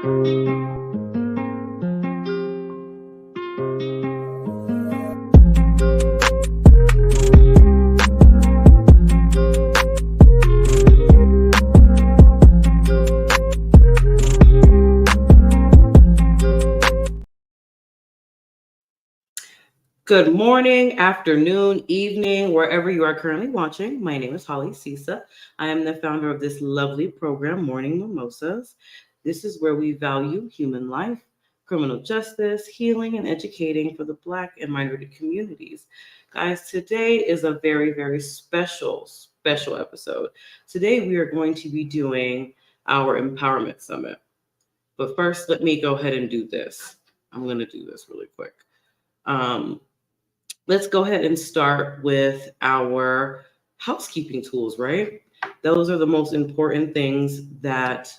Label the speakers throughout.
Speaker 1: Good morning, afternoon, evening, wherever you are currently watching. My name is Holly Cisa. I am the founder of this lovely program, Morning Mimosas. This is where we value human life, criminal justice, healing, and educating for the Black and minority communities. Guys, today is a very, very special episode. Today, we are going to be doing our Empowerment Summit. But first, let me go ahead and do this. I'm going to do this really quick. Um, let's go ahead and start with our housekeeping tools, right? Those are the most important things that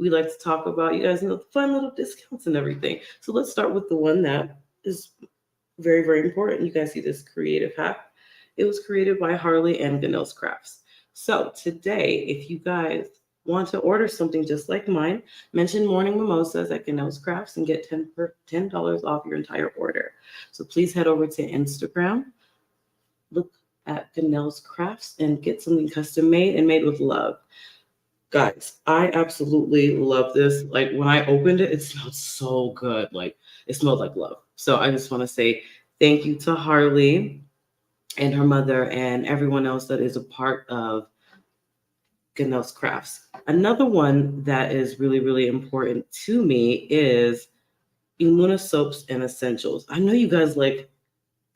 Speaker 1: we like to talk about. You guys know the fun little discounts and everything. So let's start with the one that is very, very important. You guys see this creative hat? It was created by Harley and Ganelle's Crafts. So today, if you guys want to order something just like mine, mention Morning Mimosas at Ganelle's Crafts and get $10 off your entire order. So please head over to Instagram, look at Ganelle's Crafts, and get something custom made and made with love. Guys, I absolutely love this. Like when I opened it, it smelled so good. Like it smelled like love. So I just want to say thank you to Harley and her mother and everyone else that is a part of Ganelle's Crafts. Another one that is really, really important to me is Imuna Soaps and Essentials. I know you guys like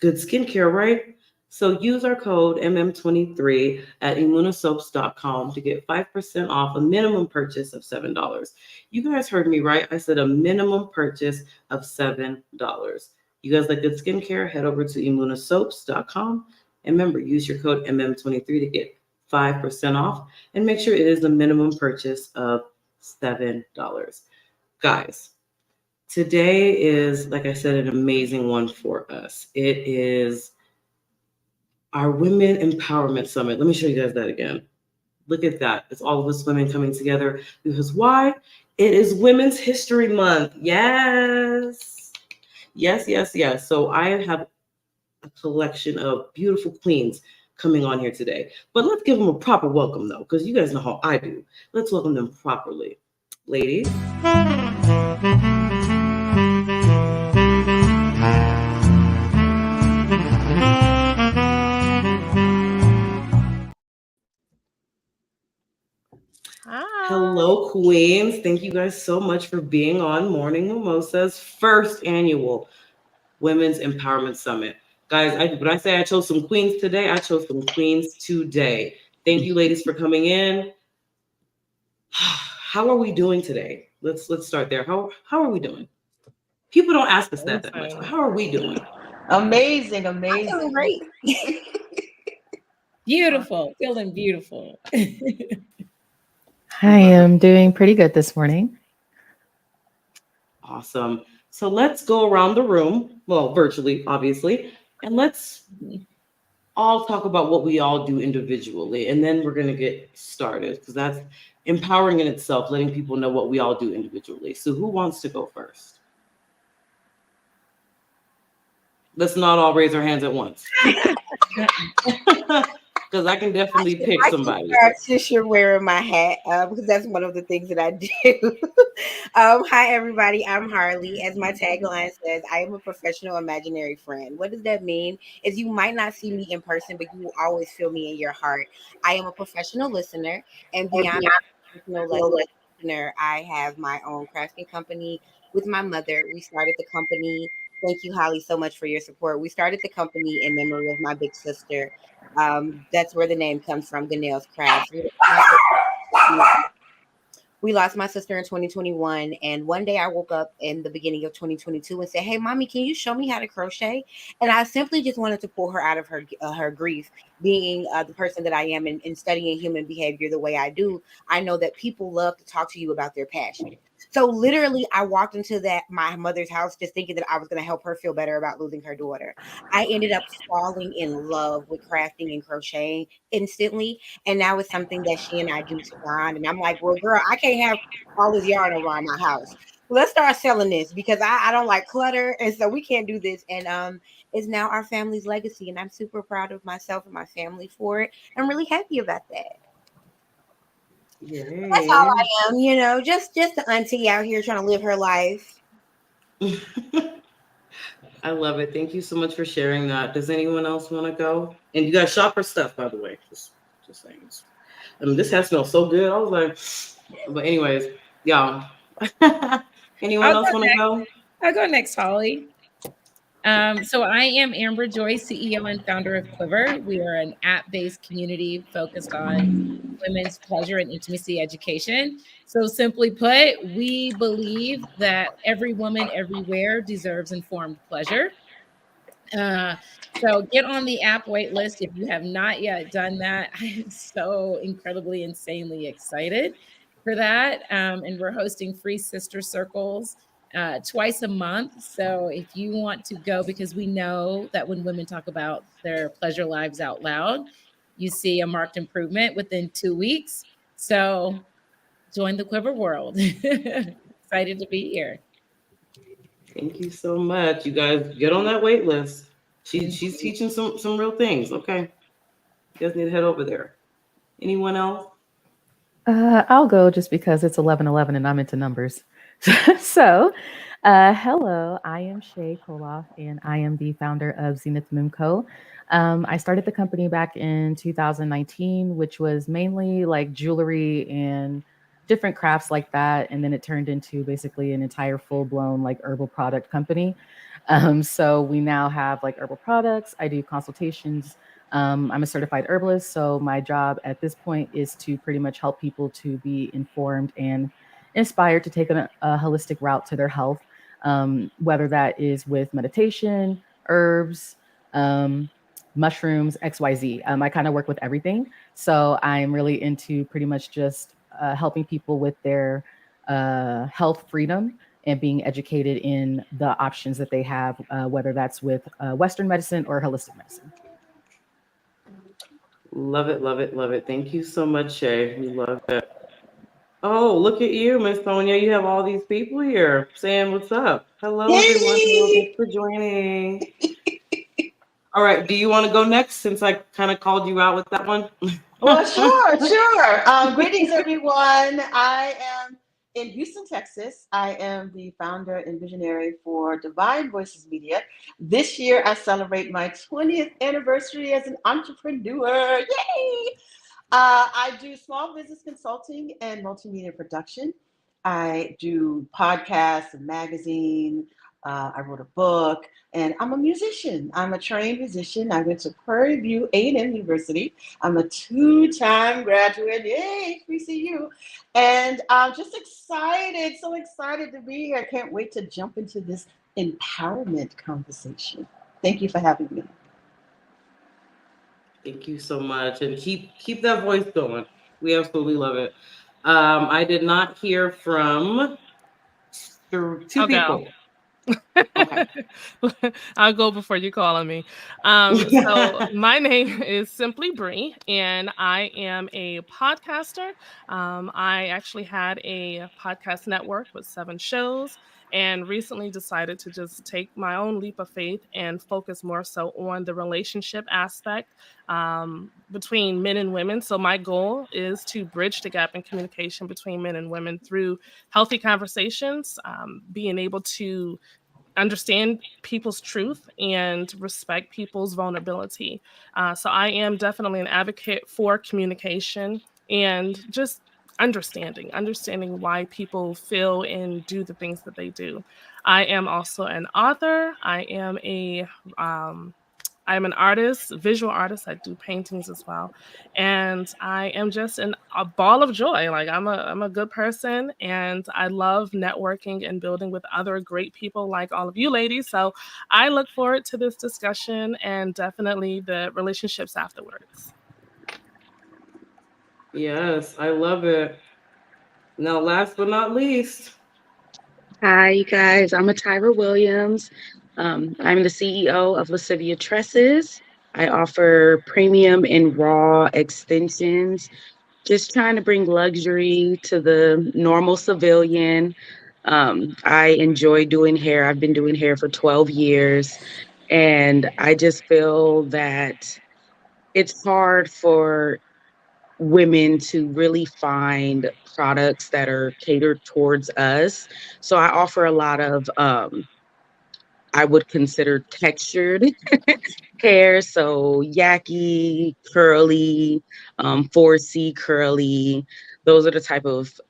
Speaker 1: good skincare, right? So use our code MM23 at immunosoaps.com to get 5% off a minimum purchase of $7. You guys heard me right. I said a minimum purchase of $7. You guys like good skincare? Head over to immunosoaps.com. And remember, use your code MM23 to get 5% off and make sure it is a minimum purchase of $7. Guys, today is, like I said, an amazing one for us. It is our Women Empowerment Summit. Let me show you guys that again. Look at that. It's all of us women coming together because why? It is Women's History Month. Yes. Yes, yes, yes. So I have a collection of beautiful queens coming on here today. But let's give them a proper welcome, though, because you guys know how I do. Let's welcome them properly. Ladies.
Speaker 2: Hi.
Speaker 1: Hello, Queens. Thank you guys so much for being on Morning Mimosa's first annual Women's Empowerment Summit. Guys, when I say I chose some queens today, I chose some queens today. Thank you, ladies, for coming in. How are we doing today? Let's start there. How are we doing? People don't ask us that much. But how are we doing?
Speaker 3: Amazing.
Speaker 2: I'm doing great.
Speaker 4: Beautiful. Feeling beautiful.
Speaker 5: I am doing pretty good this morning.
Speaker 1: Awesome. So let's go around the room, well, virtually, obviously, and let's all talk about what we all do individually. And then we're going to get started because that's empowering in itself, letting people know what we all do individually. So who wants to go first? Let's not all raise our hands at once. Because I can definitely pick somebody.
Speaker 2: Since you're wearing my hat, because that's one of the things that I do. Hi, everybody. I'm Harley. As my tagline says, I am a professional imaginary friend. What does that mean? Is you might not see me in person, but you will always feel me in your heart. I am a professional listener, and beyond professional listener, I have my own crafting company with my mother. We started the company. Thank you, Holly, so much for your support. We started the company in memory of my big sister. That's where the name comes from, Ganelle's Crafts. We lost my sister in 2021, and one day I woke up in the beginning of 2022 and said, "Hey, mommy, can you show me how to crochet?" And I simply just wanted to pull her out of her grief. Being the person that I am and studying human behavior the way I do, I know that people love to talk to you about their passion. So literally, I walked into my mother's house just thinking that I was going to help her feel better about losing her daughter. I ended up falling in love with crafting and crocheting instantly, and now it's something that she and I do to bond. And I'm like, well, girl, I can't have all this yarn around my house. Let's start selling this because I don't like clutter, and so we can't do this. And it's now our family's legacy, and I'm super proud of myself and my family for it. I'm really happy about that. That's all
Speaker 1: Yay.
Speaker 2: I am, just the auntie out here trying to live her life.
Speaker 1: I love it. Thank you so much for sharing that. Does anyone else want to go? And you got shopper stuff, by the way. Just saying. I mean, this hat smells so good. I was like, but anyways, y'all. Anyone
Speaker 4: I'll
Speaker 1: else
Speaker 4: go
Speaker 1: want to
Speaker 4: next.
Speaker 1: go?
Speaker 4: I'll go next, Holly. So I am Amber Joy, CEO and founder of Quiver. We are an app-based community focused on women's pleasure and intimacy education. So simply put, we believe that every woman everywhere deserves informed pleasure. So get on the app wait list if you have not yet done that. I am so incredibly, insanely excited for that. And we're hosting free sister circles twice a month. So if you want to go, because we know that when women talk about their pleasure lives out loud, you see a marked improvement within 2 weeks. So join the Quiver world. Excited to be here.
Speaker 1: Thank you so much. You guys get on that wait list. She's teaching some real things. Okay. You guys need to head over there. Anyone else?
Speaker 5: I'll go just because it's 11:11 and I'm into numbers. So, hello, I am Shay Koloff and I am the founder of Zenith Moon Co. I started the company back in 2019, which was mainly like jewelry and different crafts like that. And then it turned into basically an entire full blown like herbal product company. So we now have like herbal products. I do consultations. I'm a certified herbalist, so my job at this point is to pretty much help people to be informed and inspired to take a holistic route to their health, whether that is with meditation, herbs, mushrooms, XYZ. I kind of work with everything. So I'm really into pretty much just helping people with their health freedom and being educated in the options that they have, whether that's with Western medicine or holistic medicine.
Speaker 1: Love it, love it, love it. Thank you so much, Shay. We love it. Oh, look at you, Miss Sonia. You have all these people here saying what's up. Hello, everyone. Hello,
Speaker 3: Yay!
Speaker 1: thanks for joining. All right. Do you want to go next since I kind of called you out with that one?
Speaker 3: Well, sure. Greetings, everyone. I am in Houston, Texas. I am the founder and visionary for Divine Voices Media. This year, I celebrate my 20th anniversary as an entrepreneur. Yay! I do small business consulting and multimedia production. I do podcasts and magazine. I wrote a book, and I'm a musician. I'm a trained musician. I went to Prairie View A&M University. I'm a two-time graduate. Yay, HBCU. And I'm just excited, so excited to be here. I can't wait to jump into this empowerment conversation. Thank you for having me.
Speaker 1: Thank you so much, and keep that voice going. We absolutely love it. I did not hear from two
Speaker 6: I'll
Speaker 1: people.
Speaker 6: go.
Speaker 1: Okay.
Speaker 6: I'll go before you call on me. So my name is Simply Bree, and I am a podcaster. I actually had a podcast network with 7 shows, and recently decided to just take my own leap of faith and focus more so on the relationship aspect between men and women. So my goal is to bridge the gap in communication between men and women through healthy conversations, being able to understand people's truth and respect people's vulnerability. So I am definitely an advocate for communication and just understanding why people feel and do the things that they do. I am also an author. I'm an artist, visual artist. I do paintings as well, and I am just a ball of joy. Like I'm a good person, and I love networking and building with other great people like all of you ladies. So I look forward to this discussion and definitely the relationships afterwards.
Speaker 1: Yes, I love it. Now, last but not least,
Speaker 7: Hi, you guys. I'm Atyra Williams. I'm the CEO of Lascivia Tresses. I offer premium and raw extensions, just trying to bring luxury to the normal civilian. I enjoy doing hair. I've been doing hair for 12 years, and I just feel that it's hard for women to really find products that are catered towards us. So I offer a lot of I would consider textured hair. So yaki, curly, 4C curly. Those are the type of,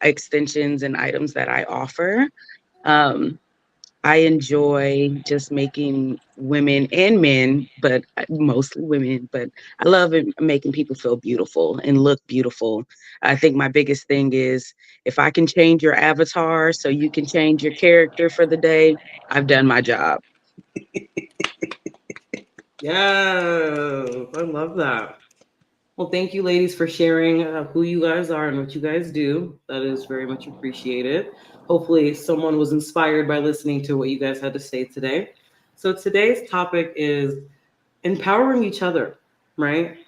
Speaker 7: extensions and items that I offer. Um, I enjoy just making women and men, but mostly women, but I love making people feel beautiful and look beautiful. I think my biggest thing is if I can change your avatar so you can change your character for the day, I've done my job.
Speaker 1: Yes, I love that. Well, thank you, ladies, for sharing who you guys are and what you guys do. That is very much appreciated. Hopefully, someone was inspired by listening to what you guys had to say today. So, today's topic is empowering each other, right?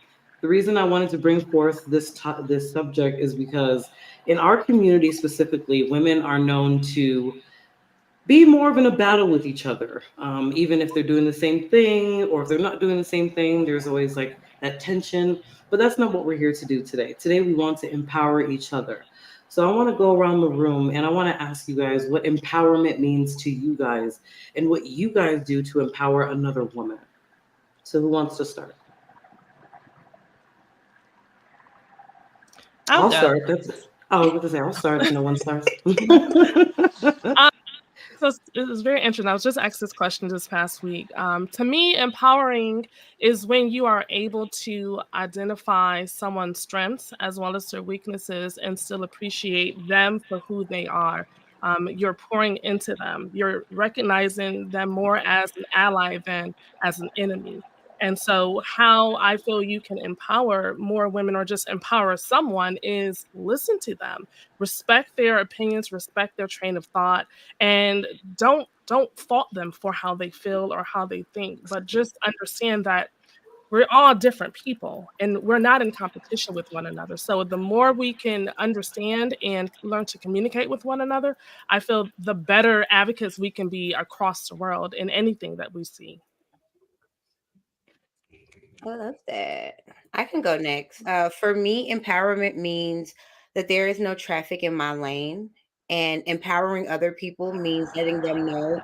Speaker 1: The reason I wanted to bring forth this subject is because in our community specifically, women are known to be more of in a battle with each other. Even if they're doing the same thing or if they're not doing the same thing, there's always like that tension. But that's not what we're here to do today. Today, we want to empower each other. So I want to go around the room and I want to ask you guys what empowerment means to you guys and what you guys do to empower another woman. So who wants to start? I'll
Speaker 6: go.
Speaker 1: start. I was going to say I'll start if no one starts.
Speaker 6: So it was very interesting. I was just asked this question this past week. To me, empowering is when you are able to identify someone's strengths as well as their weaknesses and still appreciate them for who they are. You're pouring into them. You're recognizing them more as an ally than as an enemy. And so, how I feel you can empower more women or just empower someone is listen to them, respect their opinions, respect their train of thought, and don't fault them for how they feel or how they think, but just understand that we're all different people and we're not in competition with one another. So the more we can understand and learn to communicate with one another, I feel the better advocates we can be across the world in anything that we see.
Speaker 2: I love that. I can go next. For me, empowerment means that there is no traffic in my lane, and empowering other people means letting them know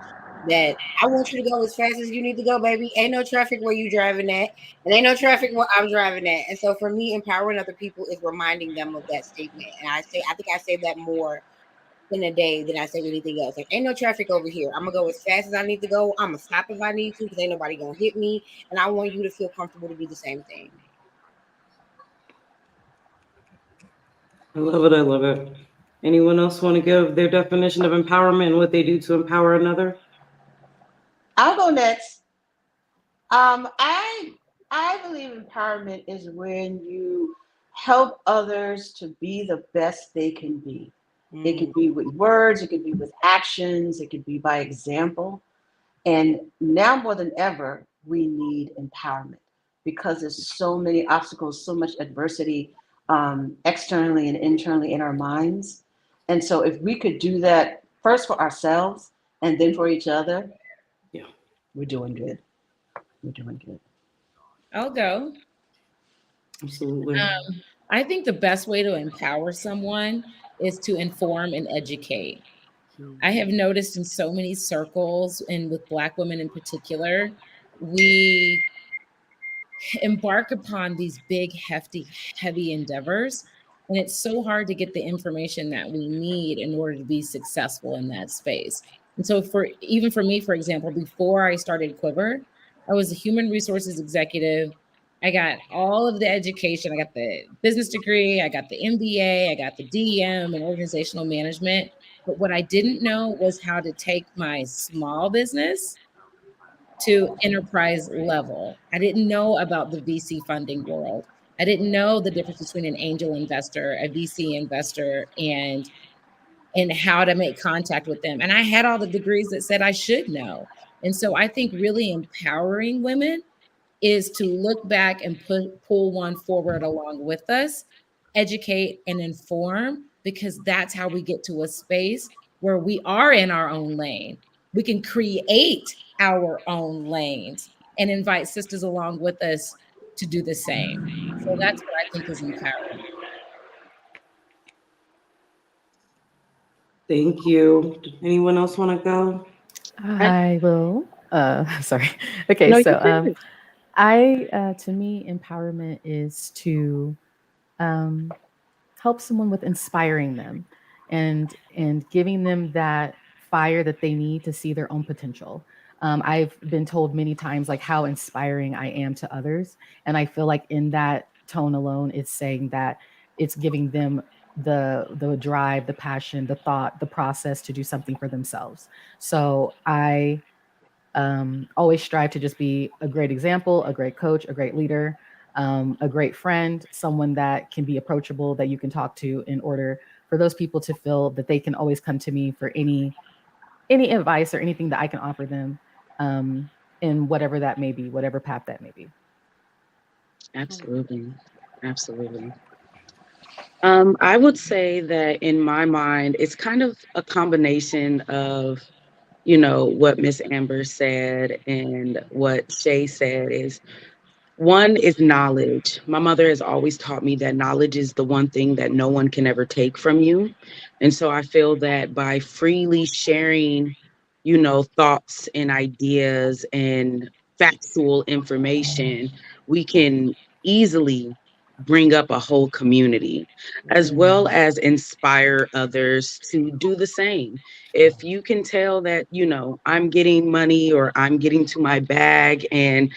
Speaker 2: that I want you to go as fast as you need to go, baby. Ain't no traffic where you driving at, and ain't no traffic where I'm driving at. And so, for me, empowering other people is reminding them of that statement. And I think I say that more in a day than I say anything else. Like, ain't no traffic over here. I'm gonna go as fast as I need to go. I'm gonna stop if I need to because ain't nobody gonna hit me. And I want you to feel comfortable to do the same thing.
Speaker 1: I love it. I love it. Anyone else want to give their definition of empowerment and what they do to empower another?
Speaker 3: I'll go next. I believe empowerment is when you help others to be the best they can be. It could be with words, it could be with actions, it could be by example. And now more than ever, we need empowerment because there's so many obstacles, so much adversity externally and internally in our minds. And so if we could do that first for ourselves and then for each other,
Speaker 1: Yeah,
Speaker 3: we're doing good. We're doing good.
Speaker 4: I'll go.
Speaker 1: absolutely.
Speaker 4: I think the best way to empower someone is to inform and educate. I have noticed in so many circles, and with Black women in particular, we embark upon these big, hefty, heavy endeavors. And it's so hard to get the information that we need in order to be successful in that space. And so, even for me, for example, before I started Quiver, I was a human resources executive. I got all of the education. I got the business degree, I got the MBA, I got the DEM and organizational management. But what I didn't know was how to take my small business to enterprise level. I didn't know about the VC funding world. I didn't know the difference between an angel investor, a VC investor, and and how to make contact with them. And I had all the degrees that said I should know. And so I think really empowering women is to look back and pull one forward along with us, educate and inform, because that's how we get to a space where we are in our own lane. We can create our own lanes and invite sisters along with us to do the same. So that's what I think is empowering.
Speaker 1: Thank you. Anyone else want to go?
Speaker 5: I will. Sorry. Okay,
Speaker 7: No,
Speaker 5: so
Speaker 7: you're good.
Speaker 5: to me, empowerment is to help someone with inspiring them and giving them that fire that they need to see their own potential. I've been told many times like how inspiring I am to others, and I feel like in that tone alone, it's saying that it's giving them the drive, the passion, the thought, the process to do something for themselves. So I always strive to just be a great example, a great coach, a great leader, a great friend, someone that can be approachable, that you can talk to, in order for those people to feel that they can always come to me for any advice or anything that I can offer them, in whatever that may be, whatever path that may be.
Speaker 7: Absolutely. Absolutely. I would say that in my mind, it's kind of a combination of, what Miss Amber said and what Shay said. Is one is knowledge. My mother has always taught me that knowledge is the one thing that no one can ever take from you. And so I feel that by freely sharing, thoughts and ideas and factual information, we can easily bring up a whole community, as well as inspire others to do the same. If you can tell that, I'm getting money or I'm getting to my bag and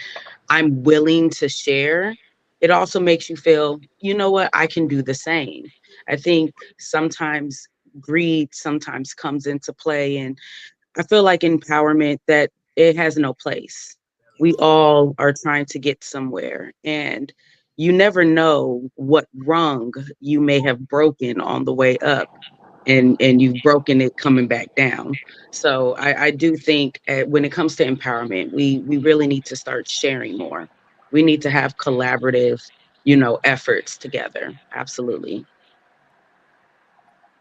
Speaker 7: I'm willing to share, it also makes you feel, you know what, I can do the same. I think sometimes greed sometimes comes into play, and I feel like empowerment, that it has no place. We all are trying to get somewhere, and you never know what rung you may have broken on the way up, and you've broken it coming back down. So I do think, when it comes to empowerment, we really need to start sharing more. We need to have collaborative, efforts together. Absolutely.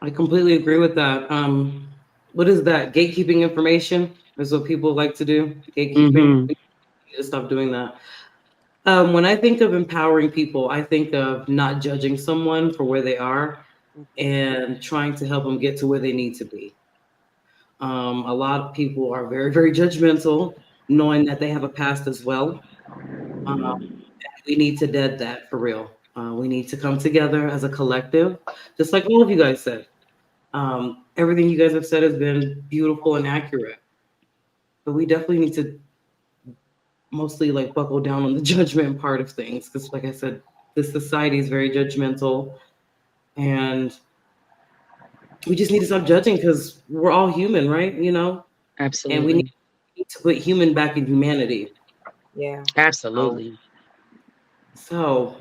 Speaker 1: I completely agree with that. What is that? Gatekeeping information is what people like to do. Gatekeeping.
Speaker 7: Mm-hmm.
Speaker 1: We need to stop doing that. When I think of empowering people, I think of not judging someone for where they are and trying to help them get to where they need to be. A lot of people are very, very judgmental, knowing that they have a past as well. Um, we need to dead that for real. We need to come together as a collective, just like all of you guys said. Everything you guys have said has been beautiful and accurate, but we definitely need to mostly like buckle down on the judgment part of things, because, like I said, this society is very judgmental, and we just need to stop judging because we're all human, right? And we
Speaker 7: Absolutely.
Speaker 1: need to put human back in humanity.
Speaker 2: Yeah.
Speaker 7: Absolutely.
Speaker 1: So,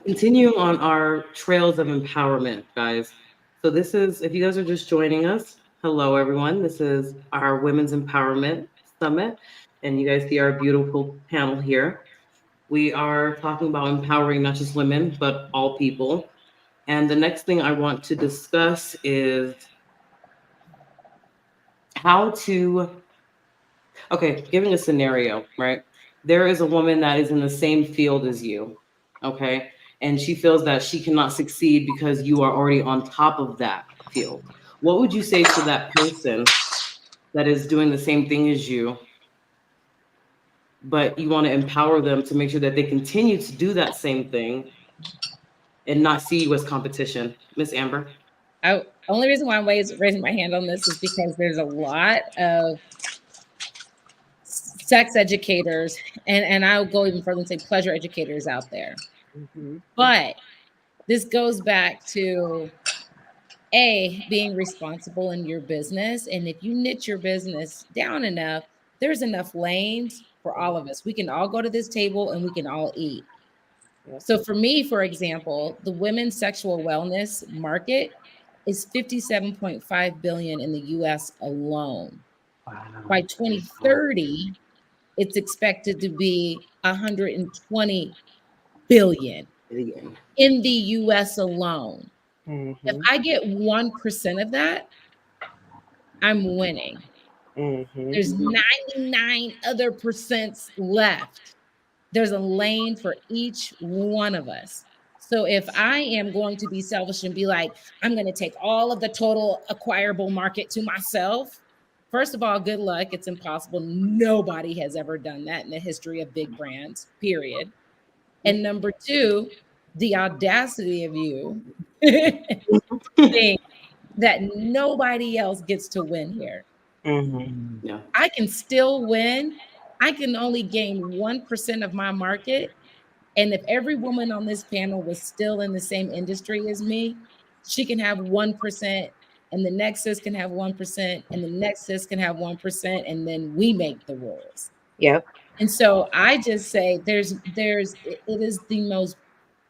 Speaker 1: continuing on our trails of empowerment, guys. So, this is, if you guys are just joining us, hello, everyone. This is our Women's Empowerment Summit. And you guys see our beautiful panel here. We are talking about empowering not just women, but all people. And the next thing I want to discuss is how to, okay, giving a scenario, right? There is a woman that is in the same field as you, okay? And she feels that she cannot succeed because you are already on top of that field. What would you say to that person that is doing the same thing as you, but you want to empower them to make sure that they continue to do that same thing and not see you as competition? Miss Amber?
Speaker 4: Only reason why I'm raising my hand on this is because there's a lot of sex educators, and I'll go even further and say pleasure educators out there.
Speaker 2: Mm-hmm.
Speaker 4: But this goes back to being responsible in your business. And if you niche your business down enough, there's enough lanes for all of us. We can all go to this table and we can all eat. So for me, for example, the women's sexual wellness market is 57.5 billion in the US alone.
Speaker 1: Wow.
Speaker 4: By 2030, it's expected to be 120 billion
Speaker 1: Billion.
Speaker 4: in the US alone. If
Speaker 2: Mhm.
Speaker 4: I get 1% of that, I'm winning.
Speaker 2: Mhm.
Speaker 4: There's 99 other percents left. There's a lane for each one of us. So if I am going to be selfish and be like, I'm going to take all of the total acquirable market to myself, first of all, good luck. It's impossible. Nobody has ever done that in the history of big brands, period. And number two, the audacity of you think that nobody else gets to win here.
Speaker 2: Mhm.
Speaker 1: Yeah.
Speaker 4: I can still win. I can only gain 1% of my market. And if every woman on this panel was still in the same industry as me, she can have 1%, and the next sis can have 1%, and the next sis can have 1%, and then we make the rules.
Speaker 2: Yep.
Speaker 4: And so I just say it is the most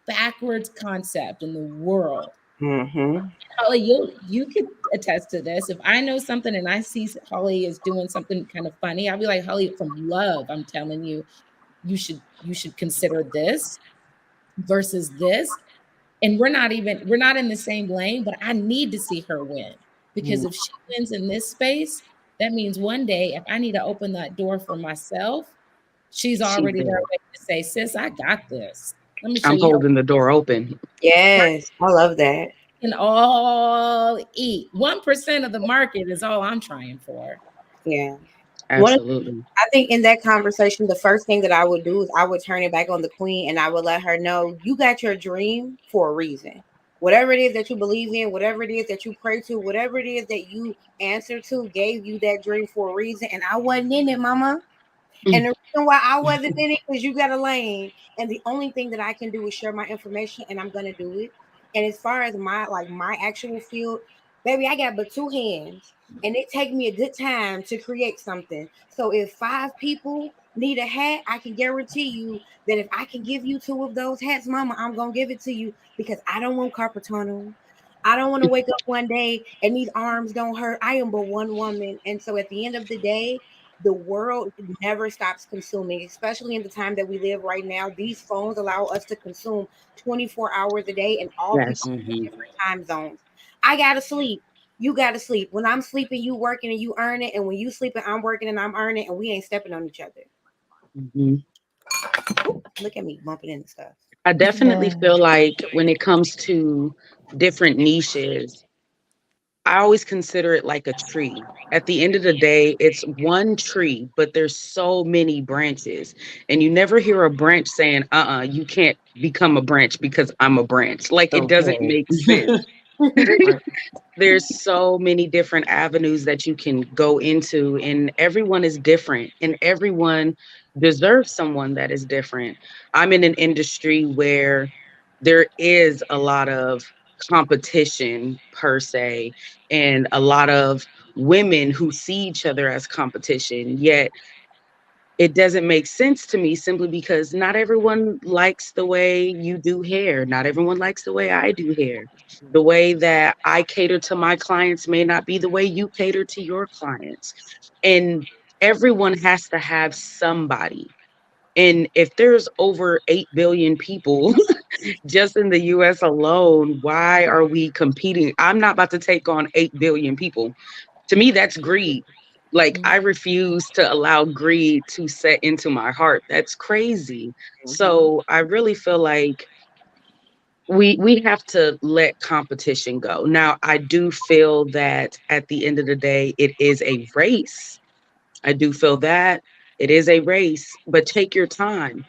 Speaker 4: backwards concept in the world.
Speaker 2: Mhm.
Speaker 4: Holly, you could attest to this. If I know something and I see Holly is doing something kind of funny, I'll be like, Holly, from love, I'm telling you, you should consider this versus this. And we're not in the same lane, but I need to see her win. Because if she wins in this space, that means one day if I need to open that door for myself, she's already there waiting to say, sis, I got this. Let me show
Speaker 7: I'm
Speaker 4: you how
Speaker 7: holding the door open.
Speaker 2: Yes, I love that.
Speaker 4: we can all eat. 1% of the market is all I'm trying for.
Speaker 2: Yeah.
Speaker 7: Absolutely.
Speaker 2: I think in that conversation, the first thing that I would do is I would turn it back on the queen and I would let her know you got your dream for a reason. Whatever it is that you believe in, whatever it is that you pray to, whatever it is that you answer to, gave you that dream for a reason. And I wasn't in it, mama. And the reason why I wasn't in it is you got a lane. And the only thing that I can do is share my information, and I'm gonna do it. And as far as my actual field, baby, I got but two hands. And it take me a good time to create something. So if 5 people need a hat, I can guarantee you that if I can give you 2 of those hats, mama, I'm gonna give it to you because I don't want carpal tunnel. I don't want to wake up one day and these arms don't hurt. I am but one woman. And so at the end of the day, the world never stops consuming, especially in the time that we live right now. These phones allow us to consume 24 hours a day, and all
Speaker 7: Yes.
Speaker 2: people in different time zones. I gotta sleep. You gotta sleep. When I'm sleeping, you working and you earn it. And when you sleeping, I'm working and I'm earning, and we ain't stepping on each other.
Speaker 7: Mhm.
Speaker 2: Look at me bumping into stuff.
Speaker 7: I definitely
Speaker 5: Yeah.
Speaker 7: feel like when it comes to different niches, I always consider it like a tree. At the end of the day, it's one tree, but there's so many branches. And you never hear a branch saying, you can't become a branch because I'm a branch. Like it doesn't
Speaker 1: Okay.
Speaker 7: make sense. There's so many different avenues that you can go into, and everyone is different, and everyone deserves someone that is different. I'm in an industry where there is a lot of competition per se, and a lot of women who see each other as competition, yet it doesn't make sense to me simply because not everyone likes the way you do hair. Not everyone likes the way I do hair. The way that I cater to my clients may not be the way you cater to your clients. And everyone has to have somebody. And if there's over 8 billion people just in the US alone, why are we competing? I'm not about to take on 8 billion people. To me, that's greed. Like I refuse to allow greed to set into my heart. That's crazy. So I really feel like we have to let competition go. Now, I do feel that at the end of the day, it is a race. I do feel that it is a race, but take your time.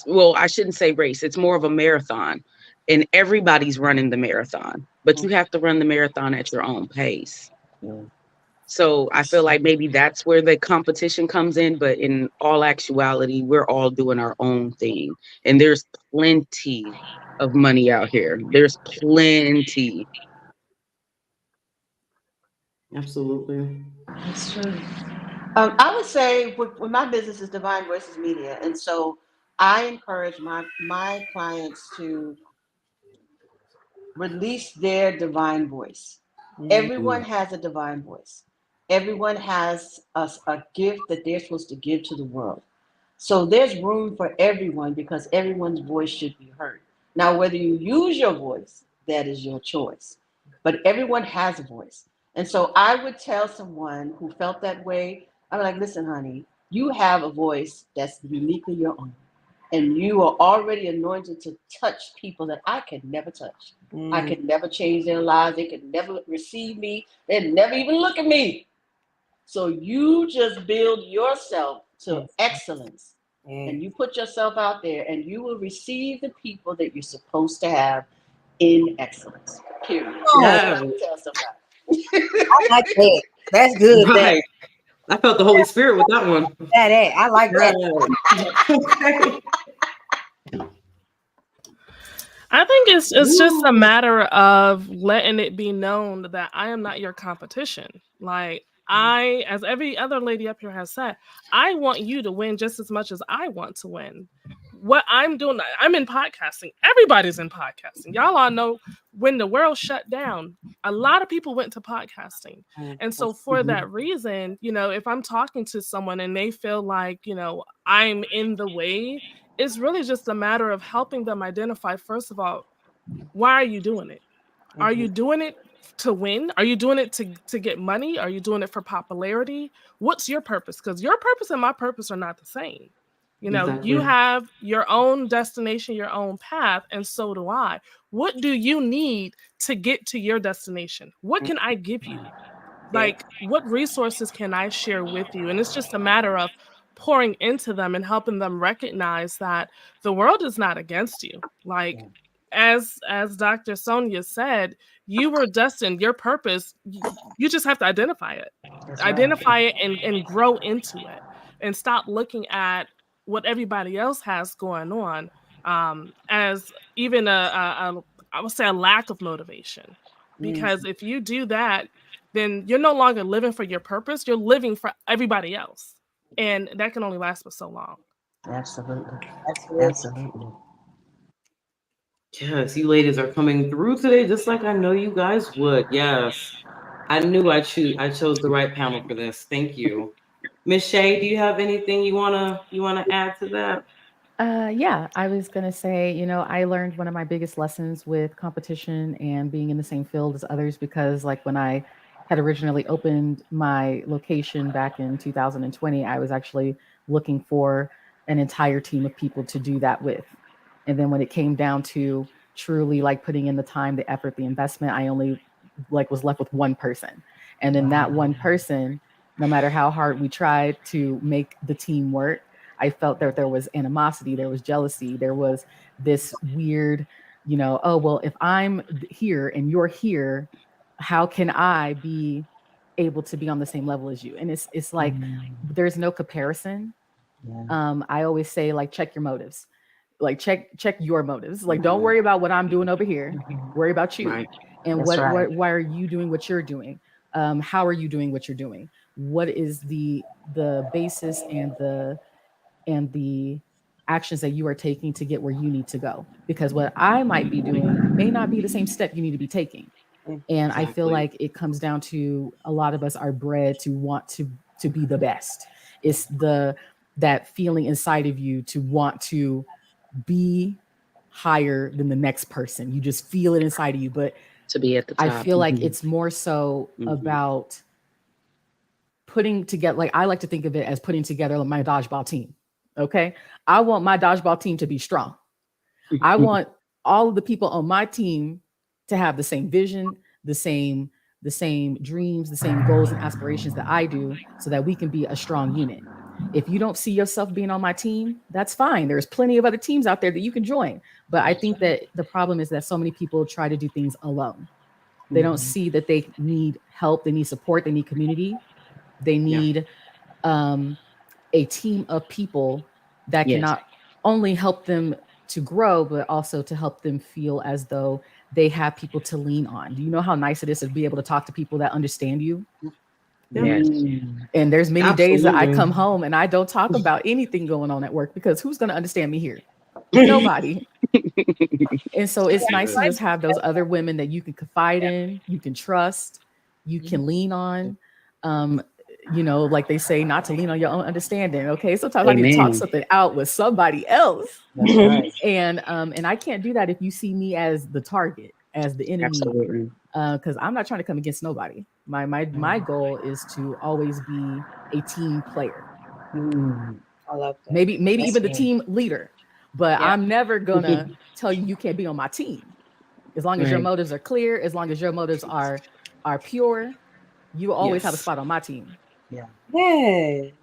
Speaker 7: Well, I shouldn't say race, it's more of a marathon. And everybody's running the marathon, but you have to run the marathon at your own pace. So I feel like maybe that's where the competition comes in, but in all actuality, we're all doing our own thing. And there's plenty of money out here. There's plenty.
Speaker 1: Absolutely.
Speaker 3: That's true. I would say with my business is Divine Voices Media, and so I encourage my clients to release their divine voice. Everyone has a divine voice. Everyone has a gift that they're supposed to give to the world. So there's room for everyone because everyone's voice should be heard. Now, whether you use your voice, that is your choice. But everyone has a voice. And so I would tell someone who felt that way, I'm like, listen, honey, you have a voice that's uniquely your own. And you are already anointed to touch people that I could never touch. I could never change their lives. They could never receive me. They'd never even look at me. So you just build yourself to excellence. And you put yourself out there and you will receive the people that you're supposed to have in excellence. Period.
Speaker 1: Yeah.
Speaker 3: Tell somebody.
Speaker 2: I like that. That's good.
Speaker 1: Right. I felt the Holy Spirit with that one.
Speaker 2: I like that.
Speaker 6: I think it's just a matter of letting it be known that I am not your competition. Like I, as every other lady up here has said, I want you to win just as much as I want to win. What I'm doing, I'm in podcasting. Everybody's in podcasting. Y'all all know when the world shut down, a lot of people went to podcasting. And so for that reason, you know, if I'm talking to someone and they feel like, you know, I'm in the way, it's really just a matter of helping them identify, first of all, why are you doing it? Are you doing it to win? Are you doing it to get money? Are you doing it for popularity? What's your purpose? Because your purpose and my purpose are not the same. You know,
Speaker 1: Exactly.
Speaker 6: You have your own destination, your own path, and so do I. What do you need to get to your destination? What can I give you? Like, what resources can I share with you? And it's just a matter of pouring into them and helping them recognize that the world is not against you. Like, as Dr. Sonia said, you were destined, your purpose, you just have to identify it. Identify it and grow into it. And stop looking at what everybody else has going on as even I would say a lack of motivation. Because if you do that, then you're no longer living for your purpose, you're living for everybody else. And that can only last for so long.
Speaker 3: Absolutely.
Speaker 1: Yes, you ladies are coming through today, just like I know you guys would. Yes, I knew I chose the right panel for this. Thank you, Miss Shay. Do you have anything you wanna add to that?
Speaker 5: Yeah, I was going to say, you know, I learned one of my biggest lessons with competition and being in the same field as others because, like, when I had originally opened my location back in 2020, I was actually looking for an entire team of people to do that with. And then when it came down to truly like putting in the time, the effort, the investment, I only was left with one person. And then that one person, no matter how hard we tried to make the team work, I felt that there was animosity, there was jealousy, there was this weird, you know, oh, well, if I'm here and you're here, how can I be able to be on the same level as you? And it's like, there's no comparison. I always say, like, check your motives. Like, check your motives. Like, don't worry about what I'm doing over here. Worry about you. Right. And why are you doing what you're doing? How are you doing what you're doing? What is the basis and the actions that you are taking to get where you need to go? Because what I might be doing may not be the same step you need to be taking. And I feel like it comes down to a lot of us are bred to want to be the best. It's that feeling inside of you to want to be higher than the next person. You just feel it inside of you. But
Speaker 7: to be at the top.
Speaker 5: I feel like it's more so about putting together, like, I like to think of it as putting together my dodgeball team. Okay. I want my dodgeball team to be strong. I want all of the people on my team to have the same vision, the same dreams, the same goals and aspirations that I do, so that we can be a strong unit. If you don't see yourself being on my team, that's fine. There's plenty of other teams out there that you can join. But I think that the problem is that so many people try to do things alone. They don't see that they need help. They need support. They need community. They need a team of people that can not only help them to grow, but also to help them feel as though they have people to lean on. Do you know how nice it is to be able to talk to people that understand you?
Speaker 7: Yes.
Speaker 5: And there's many days that I come home and I don't talk about anything going on at work, because who's going to understand me here? Nobody. And so it's nice to just have those other women that you can confide in, you can trust, you can lean on. Like they say, not to lean on your own understanding. Okay, sometimes I need to talk
Speaker 7: Amen.
Speaker 5: something out with somebody else,
Speaker 3: That's right.
Speaker 5: and I can't do that if you see me as the target, as the enemy,
Speaker 7: Absolutely.
Speaker 5: because I'm not trying to come against nobody. My goal is to always be a team player.
Speaker 2: I love that.
Speaker 5: Maybe
Speaker 2: That's
Speaker 5: even the
Speaker 2: me.
Speaker 5: team leader, but
Speaker 4: Yeah.
Speaker 5: I'm never gonna tell you can't be on my team. As long as your
Speaker 7: Right.
Speaker 5: motives are clear, as long as your motives are pure, you will always have a
Speaker 1: Yes.
Speaker 5: spot on my team.
Speaker 2: Yeah.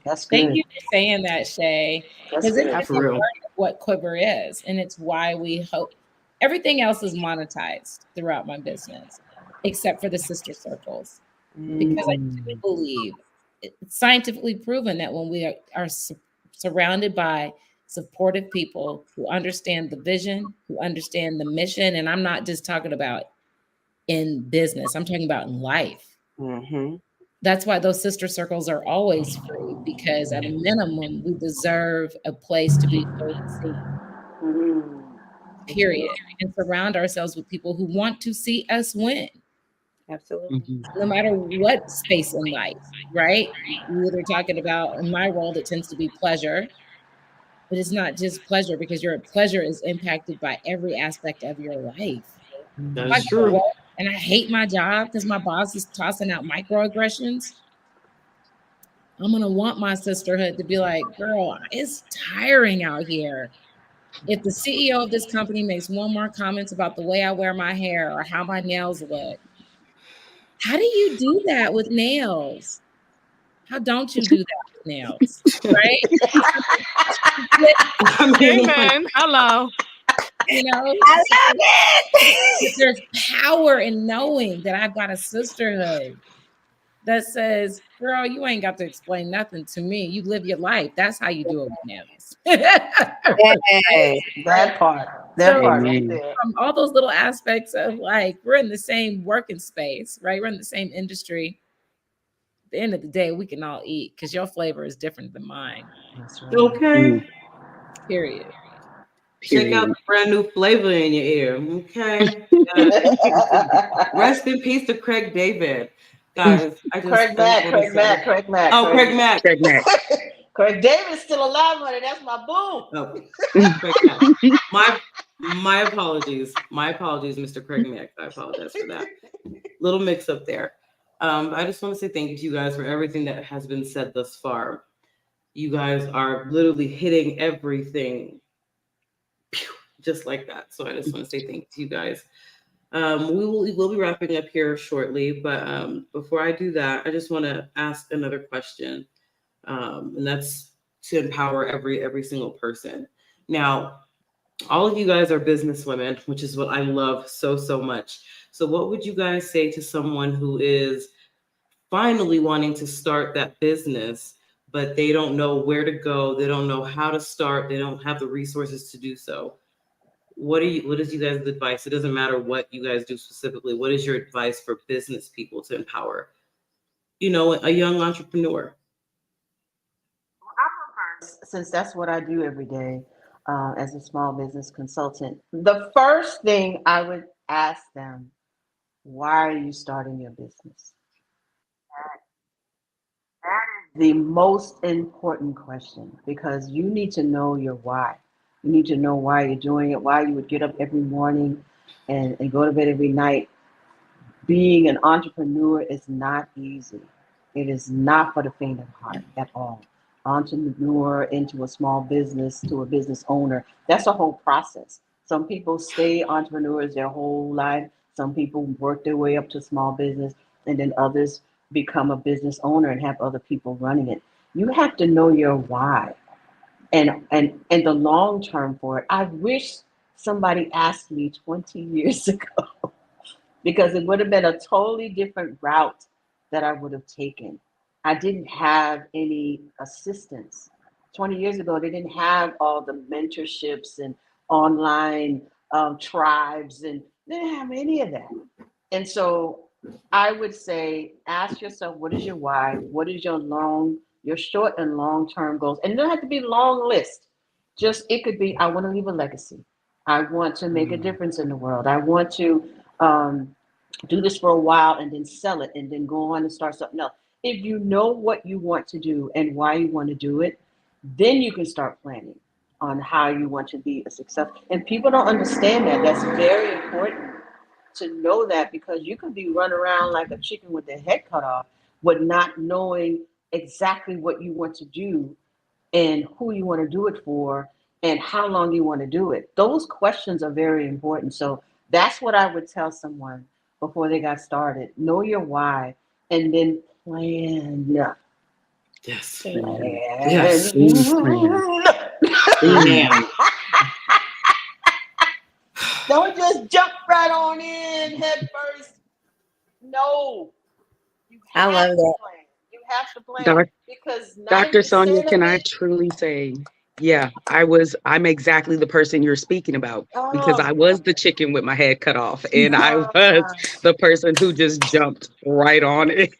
Speaker 3: That's
Speaker 4: Thank
Speaker 3: good.
Speaker 4: you for saying that, Shay.
Speaker 3: That's
Speaker 4: Because it's
Speaker 3: good.
Speaker 4: just
Speaker 1: For real.
Speaker 4: a part of what Quiver is. And it's why we hope everything else is monetized throughout my business, except for the sister circles. Because I do believe it's scientifically proven that when we are surrounded by supportive people who understand the vision, who understand the mission, and I'm not just talking about in business, I'm talking about in life.
Speaker 2: Mm-hmm.
Speaker 4: That's why those sister circles are always free, because at a minimum, we deserve a place to be heard and seen, period. And surround ourselves with people who want to see us win,
Speaker 2: Absolutely.
Speaker 4: no matter what space in life, right? We're either talking about, in my world, it tends to be pleasure, but it's not just pleasure, because your pleasure is impacted by every aspect of your life. If I
Speaker 1: That's
Speaker 4: go to
Speaker 1: true.
Speaker 4: work and I hate my job because my boss is tossing out microaggressions, I'm gonna want my sisterhood to be like, girl, it's tiring out here. If the CEO of this company makes one more comments about the way I wear my hair or how my nails look, how do you do that with nails? How don't you do that with nails? Right?
Speaker 1: I mean, like,
Speaker 6: Amen. Hello.
Speaker 4: You know,
Speaker 2: I love it.
Speaker 4: there's power in knowing that I've got a sisterhood that says, girl, you ain't got to explain nothing to me. You live your life. That's how you do it with nails.
Speaker 2: Yes.
Speaker 3: That part. That
Speaker 4: So-
Speaker 3: part right
Speaker 7: Amen.
Speaker 3: there.
Speaker 4: From all those little aspects of like, we're in the same working space, right? We're in the same industry. At the end of the day, we can all eat because your flavor is different than mine.
Speaker 3: That's right.
Speaker 1: okay.
Speaker 4: Period.
Speaker 1: Check out
Speaker 7: Period.
Speaker 1: the brand new flavor in your ear. Okay. Rest in peace to Craig David. Guys, I just
Speaker 3: Craig Mack,
Speaker 1: wanna
Speaker 3: Craig
Speaker 1: say-
Speaker 3: Mack, Craig Mack.
Speaker 1: Oh, Craig Mack.
Speaker 7: Craig Mack.
Speaker 3: Craig David's still alive, honey. That's my boo.
Speaker 1: Oh, Craig Mack. My apologies. My apologies, Mr. Craig Mack. I apologize for that. Little mix up there. I just want to say thank you to you guys for everything that has been said thus far. You guys are literally hitting everything just like that. So I just want to say thank you to you guys. We'll be wrapping up here shortly, but before I do that, I just want to ask another question, and that's to empower every single person. Now, all of you guys are businesswomen, which is what I love so much. So, what would you guys say to someone who is finally wanting to start that business, but they don't know where to go, they don't know how to start, they don't have the resources to do so? What is you guys' advice? It doesn't matter what you guys do specifically. What is your advice for business people to empower, a young entrepreneur?
Speaker 3: Since that's what I do every day as a small business consultant, the first thing I would ask them, why are you starting your business? That is the most important question, because you need to know your why. You need to know why you're doing it, why you would get up every morning and go to bed every night. Being an entrepreneur is not easy. It is not for the faint of heart at all. Entrepreneur into a small business to a business owner, that's a whole process. Some people stay entrepreneurs their whole life. Some people work their way up to small business, and then others become a business owner and have other people running it. You have to know your why and the long term for it. I wish somebody asked me 20 years ago, because it would have been a totally different route that I would have taken. I didn't have any assistance. 20 years ago, they didn't have all the mentorships and online tribes, and they didn't have any of that. And so I would say, ask yourself, what is your why? What is your short and long term goals? And it don't have to be long list. Just, it could be, I want to leave a legacy. I want to make a difference in the world. I want to do this for a while and then sell it and then go on and start something else. If you know what you want to do and why you want to do it, then you can start planning on how you want to be a success. And people don't understand that. That's very important to know that, because you can be running around like a chicken with their head cut off, but not knowing exactly what you want to do and who you want to do it for and how long you want to do it. Those questions are very important. So that's what I would tell someone before they got started. Know your why and then plan.
Speaker 1: Yes.
Speaker 3: Plan.
Speaker 1: Yes.
Speaker 3: Plan. Don't just jump right on in head first. No. You
Speaker 2: I
Speaker 3: have
Speaker 2: love
Speaker 3: to
Speaker 2: that.
Speaker 3: plan. You have to plan
Speaker 7: Doc-
Speaker 3: because
Speaker 7: Dr.
Speaker 3: 90%
Speaker 7: Sonia,
Speaker 3: of
Speaker 7: can I
Speaker 3: it-
Speaker 7: truly say, yeah, I'm exactly the person you're speaking about, because
Speaker 3: Oh,
Speaker 7: I was the chicken with my head cut off, and I
Speaker 3: no,
Speaker 7: was the person who just jumped right on it.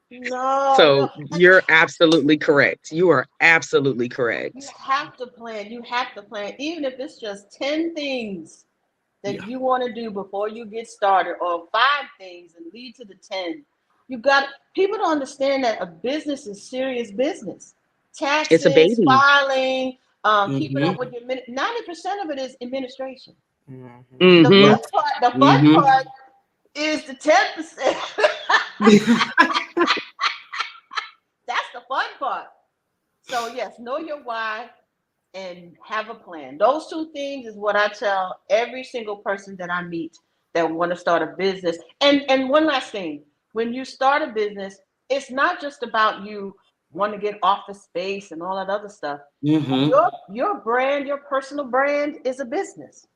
Speaker 3: no.
Speaker 7: So
Speaker 3: And
Speaker 7: you're absolutely correct. You are absolutely
Speaker 3: you
Speaker 7: correct.
Speaker 3: have to plan. You have to plan, even if it's just 10 things that you want to do before you get started, or 5 things and lead to the 10. People don't understand that a business is serious business. Taxes,
Speaker 7: It's a baby.
Speaker 3: filing, keeping up with your 90% of it is administration. The
Speaker 7: Mhm.
Speaker 3: fun part is the 10%. That's the fun part. So yes, know your why and have a plan. Those 2 things is what I tell every single person that I meet that want to start a business. And one last thing, when you start a business, it's not just about you want to get office space and all that other stuff. Your brand, your personal brand is a business.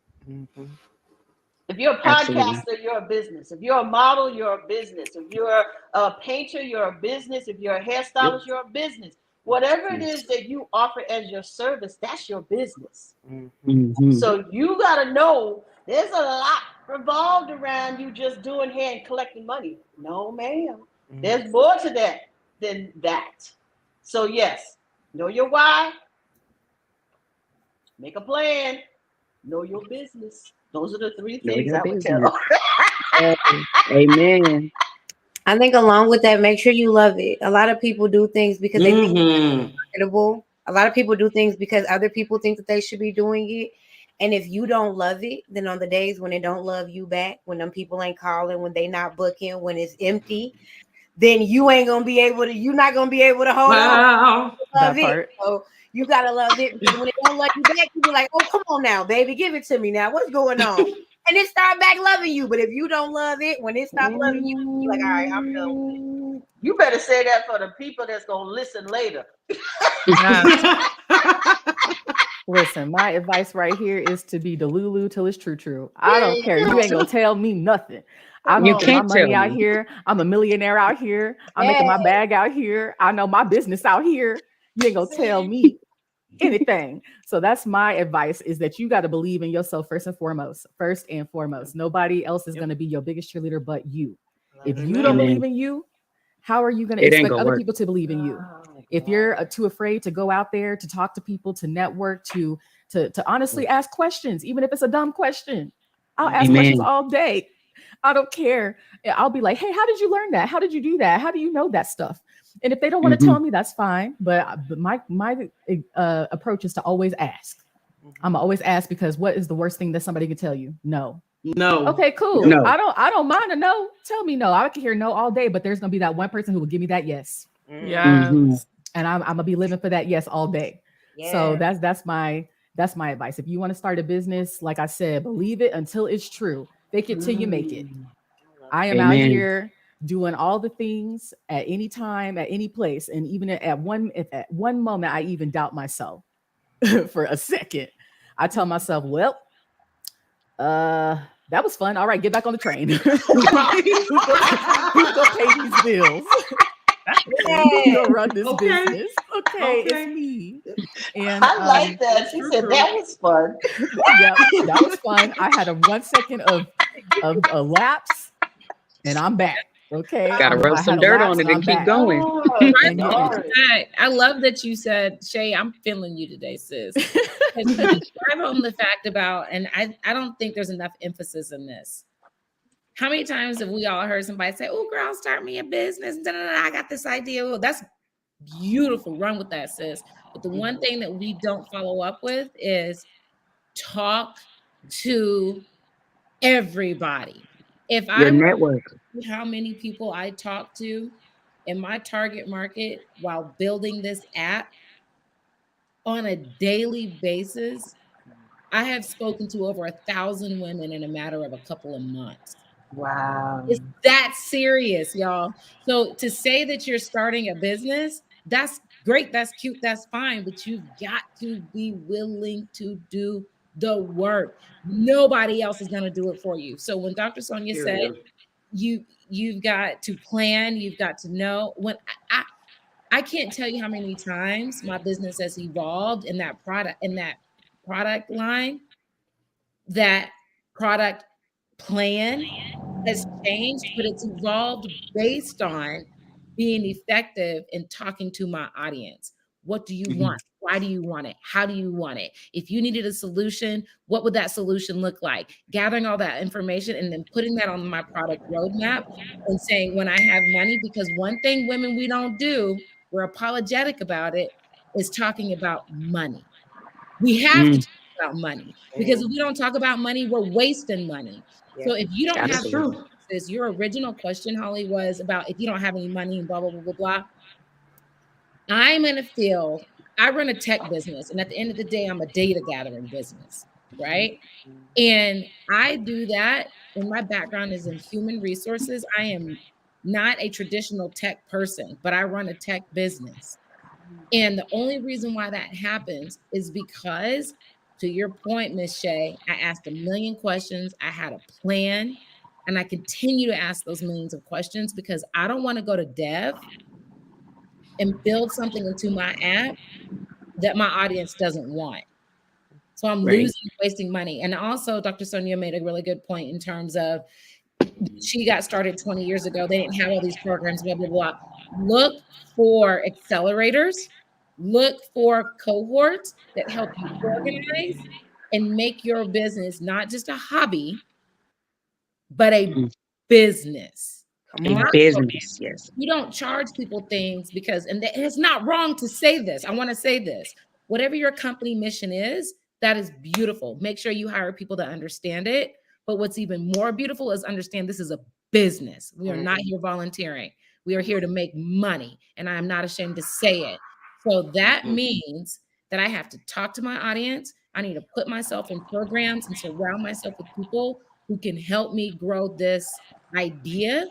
Speaker 3: If you're a
Speaker 7: Absolutely.
Speaker 3: podcaster, you're a business. If you're a model, you're a business. If you're a painter, you're a business. If you're a hairstylist, you're a business. Whatever it is that you offer as your service, that's your business.
Speaker 7: Mhm.
Speaker 3: So you got to know there's a lot revolved around you just doing hair and collecting money. No, ma'am. There's more to that than that. So yes, know your why, make a plan, know your business. Those are the 3
Speaker 7: Know
Speaker 3: things
Speaker 7: your
Speaker 3: I would
Speaker 7: business.
Speaker 3: tell.
Speaker 7: Amen.
Speaker 2: I think along with that, make sure you love it. A lot of people do things because they think it's marketable. A lot of people do things because other people think that they should be doing it. And if you don't love it, then on the days when they don't love you back, when them people ain't calling, when they not booking, when it's empty, then you're not gonna be able to hold on to
Speaker 5: That
Speaker 2: love it.
Speaker 5: part.
Speaker 2: So you gotta love it, because when they don't love you back, you be like, oh, come on now, baby, give it to me now. What's going on? And it start back loving you. But if you don't love it, when it stop loving you, you're like, all right, I'm done with it.
Speaker 3: You better say that for the people that's gonna listen later.
Speaker 5: Listen, my advice right here is to be Delulu till it's true. I don't care. You ain't gonna tell me nothing. I'm
Speaker 7: You
Speaker 5: making my
Speaker 7: can't tell
Speaker 5: money out
Speaker 7: me.
Speaker 5: here. I'm a millionaire out here. I'm making my bag out here. I know my business out here. You ain't gonna tell me anything. So that's my advice, is that you got to believe in yourself first and foremost. Nobody else is going to be your biggest cheerleader but you. If you don't believe in you, how are you going to
Speaker 7: It ain't
Speaker 5: expect
Speaker 7: gonna
Speaker 5: other
Speaker 7: work.
Speaker 5: people to believe in you? If you're too afraid to go out there, to talk to people, to network, to honestly ask questions, even if it's a dumb question, I'll ask questions all day. I don't care. I'll be like, hey, how did you learn that? How did you do that? How do you know that stuff? And if they don't want to tell me, that's fine. But my approach is to always ask. I'm always ask, because what is the worst thing that somebody could tell you? No. Okay, cool.
Speaker 7: No.
Speaker 5: I don't mind a no. Tell me no. I can hear no all day, but there's gonna be that one person who will give me that yes.
Speaker 6: Yes.
Speaker 5: And I'm gonna be living for that yes all day.
Speaker 2: Yeah.
Speaker 5: So that's my advice. If you want to start a business, like I said, believe it until it's true. Fake it till you make it. I am out here doing all the things at any time, at any place, and even at one moment, I even doubt myself for a second. I tell myself, well, that was fun. All right, get back on the train. Who's gonna pay these bills? Who's gonna run this business? Okay, it's me. And
Speaker 3: I like that. She said that was fun.
Speaker 5: Yeah, that was fun. I had a 1 second of a lapse, and I'm back. Okay.
Speaker 7: Gotta
Speaker 5: I
Speaker 7: rub
Speaker 5: had
Speaker 7: some
Speaker 5: a
Speaker 7: dirt
Speaker 5: lapse
Speaker 7: on it
Speaker 5: and I'm
Speaker 7: and keep
Speaker 5: back.
Speaker 7: going.
Speaker 5: And you-
Speaker 4: Right. I love that you said, Shay, I'm feeling you today, sis. And drive home the fact about, and I don't think there's enough emphasis in this. How many times have we all heard somebody say, "Oh, girl, start me a business. Da, da, da, I got this idea." Well, that's beautiful. Run with that, sis. But the one thing that we don't follow up with is talk to everybody. If
Speaker 7: Your
Speaker 4: I were
Speaker 7: network.
Speaker 4: to see how many people I talk to in my target market while building this app on a daily basis, I have spoken to over 1,000 women in a matter of a couple of months.
Speaker 3: Wow.
Speaker 4: It's that serious, y'all. So to say that you're starting a business, that's great, that's cute, that's fine, but you've got to be willing to do the work. Nobody else is going to do it for you. So when Dr. Sonia said you've got to plan, you've got to know, when I can't tell you how many times my business has evolved in that product line, that product plan has changed, but it's evolved based on being effective in talking to my audience. What do you want? Why do you want it? How do you want it? If you needed a solution, what would that solution look like? Gathering all that information and then putting that on my product roadmap and saying, when I have money, because one thing women we don't do, we're apologetic about it, is talking about money. We have to talk about money, because if we don't talk about money, we're wasting money. So if you don't have, this, your original question, Holly, was about if you don't have any money and blah, blah, blah, blah, blah. I'm in a field, I run a tech business, and at the end of the day, I'm a data gathering business, right? And I do that, and my background is in human resources. I am not a traditional tech person, but I run a tech business. And the only reason why that happens is because, to your point, Miss Shay, I asked a million questions. I had a plan, and I continue to ask those millions of questions because I don't want to go to dev and build something into my app that my audience doesn't want. So I'm losing, wasting money. And also, Dr. Sonia made a really good point in terms of she got started 20 years ago. They didn't have all these programs, blah, blah, blah. Look for accelerators. Look for cohorts that help you organize and make your business not just a hobby, but a business.
Speaker 7: A business, yes.
Speaker 4: You don't charge people things because, and it's not wrong to say this. I want to say this. Whatever your company mission is, that is beautiful. Make sure you hire people that understand it. But what's even more beautiful is understand this is a business. We are not here volunteering. We are here to make money. And I am not ashamed to say it. So that means that I have to talk to my audience. I need to put myself in programs and surround myself with people who can help me grow this idea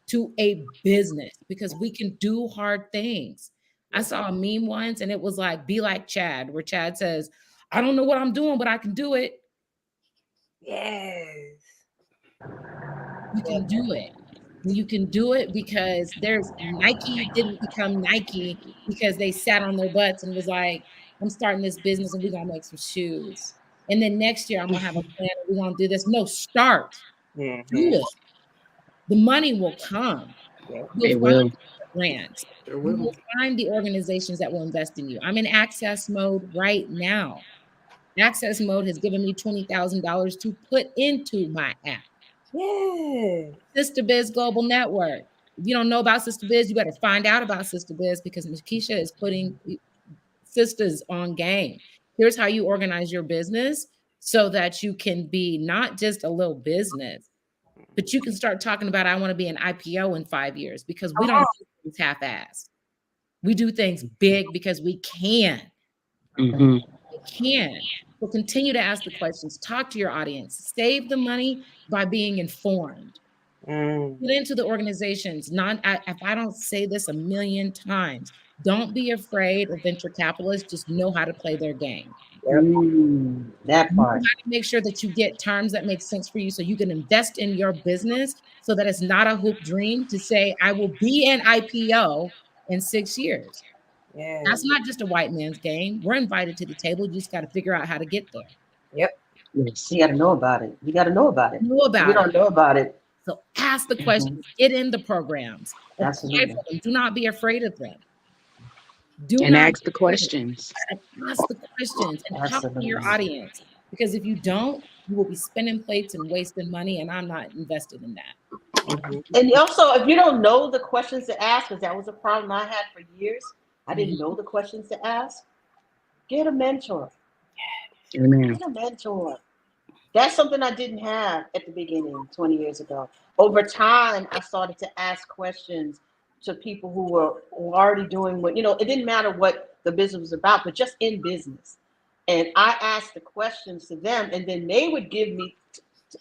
Speaker 4: to a business, because we can do hard things. I saw a meme once and it was like, be like Chad, where Chad says, I don't know what I'm doing, but I can do it.
Speaker 2: Yes.
Speaker 4: You can do it. You can do it because there's Nike didn't become Nike because they sat on their butts and was like, I'm starting this business and we're going to make some shoes. And then next year I'm going to have a plan and we're going to do this. No, start. Do it. The money will come.
Speaker 7: It will.
Speaker 4: Brands. You will find the organizations that will invest in you. I'm in access mode right now. Access mode has given me $20,000 to put into my app.
Speaker 2: Yeah.
Speaker 4: Sister Biz Global Network. If you don't know about Sister Biz, you better find out about Sister Biz, because Ms. Keisha is putting sisters on game. Here's how you organize your business so that you can be not just a little business, but you can start talking about, I want to be an IPO in 5 years, because we don't do things half-assed. We do things big because we can. We can. So continue to ask the questions. Talk to your audience. Save the money by being informed. Get into the organizations. If I don't say this a million times, don't be afraid of venture capitalists. Just know how to play their game.
Speaker 3: That part.
Speaker 4: Make sure that you get terms that make sense for you so you can invest in your business, so that it's not a hoop dream to say, I will be an IPO in 6 years.
Speaker 2: Yeah.
Speaker 4: That's not just a white man's game. We're invited to the table. You just got to figure out how to get there.
Speaker 2: Yep.
Speaker 3: You got to know about it. You got to know about it.
Speaker 4: Know about
Speaker 3: we don't know about it.
Speaker 4: So ask the questions, get in the programs, apply
Speaker 3: Absolutely.
Speaker 4: for them. Do not be afraid of them. Do
Speaker 7: And
Speaker 4: not
Speaker 7: ask the questions.
Speaker 4: ask the questions and talk to your
Speaker 3: Absolutely.
Speaker 4: audience. Because if you don't, you will be spinning plates and wasting money, and I'm not invested in that.
Speaker 3: And also, if you don't know the questions to ask, because that was a problem I had for years, I didn't know the questions to ask. Get a mentor.
Speaker 7: Amen.
Speaker 3: Get a mentor. That's something I didn't have at the beginning 20 years ago. Over time, I started to ask questions to people who were already doing what, it didn't matter what the business was about, but just in business. And I asked the questions to them, and then they would give me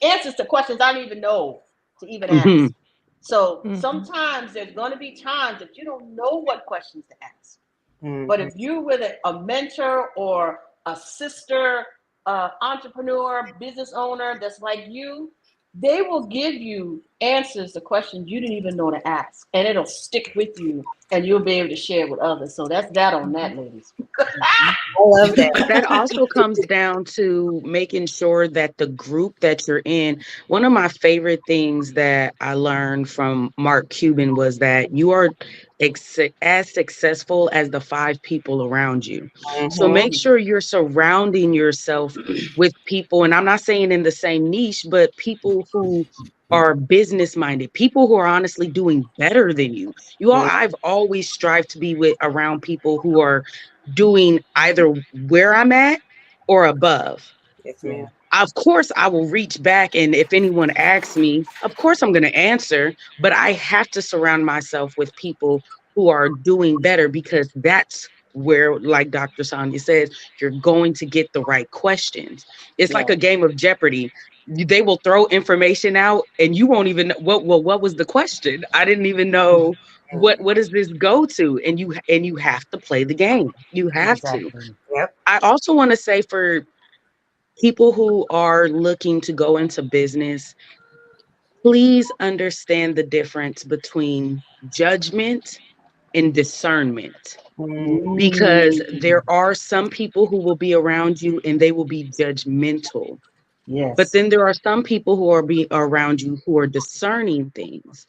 Speaker 3: answers to questions I didn't even know to even ask.
Speaker 7: Mhm.
Speaker 3: So
Speaker 6: Mhm.
Speaker 3: sometimes there's going to be times that you don't know what questions to ask.
Speaker 2: Mhm.
Speaker 3: But if you're with a mentor or a sister, entrepreneur, business owner that's like you, they will give you answers to questions you didn't even know to ask, and it'll stick with you, and you'll be able to share with others. So that's that on that, ladies.
Speaker 2: I love that.
Speaker 7: That also comes down to making sure that the group that you're in. One of my favorite things that I learned from Mark Cuban was that you are as successful as the 5 people around you. So make sure you're surrounding yourself with people, and I'm not saying in the same niche, but people who are business minded, people who are honestly doing better than you. I've always strived to be around people who are doing either where I'm at or above.
Speaker 2: Yes, ma'am.
Speaker 7: Of course, I will reach back, and if anyone asks me, of course I'm going to answer, but I have to surround myself with people who are doing better, because that's where, like Dr. Sonia says, you're going to get the right questions. It's like a game of Jeopardy. They will throw information out and you won't even know what was the question. I didn't even know what does this go to, and you have to play the game. You have to.
Speaker 2: Yep.
Speaker 7: I also want to say, for people who are looking to go into business, please understand the difference between judgment and discernment. Because there are some people who will be around you and they will be judgmental.
Speaker 3: Yes.
Speaker 7: But then there are some people who are around you who are discerning things.